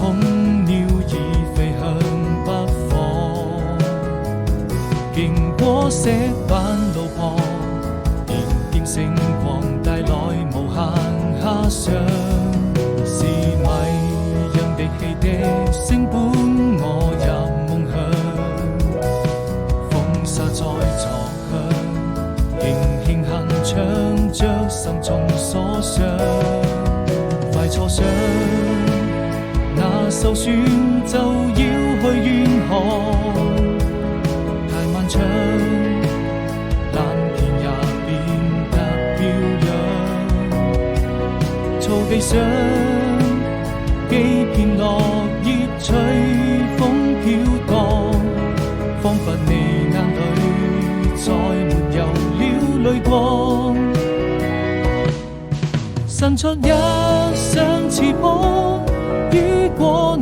空鳥已飛向北方，經過石板路旁，點點星光帶來無限遐想，是迷人的汽笛聲伴我入夢鄉，風沙在作響，輕輕哼唱着心中所想，快坐上那艘船就要去遠航，太漫長，藍天也變得飄揚，草地上幾片落葉隨風飄蕩，彷彿你眼裏再沒有了淚光，伸出一雙翅膀，於過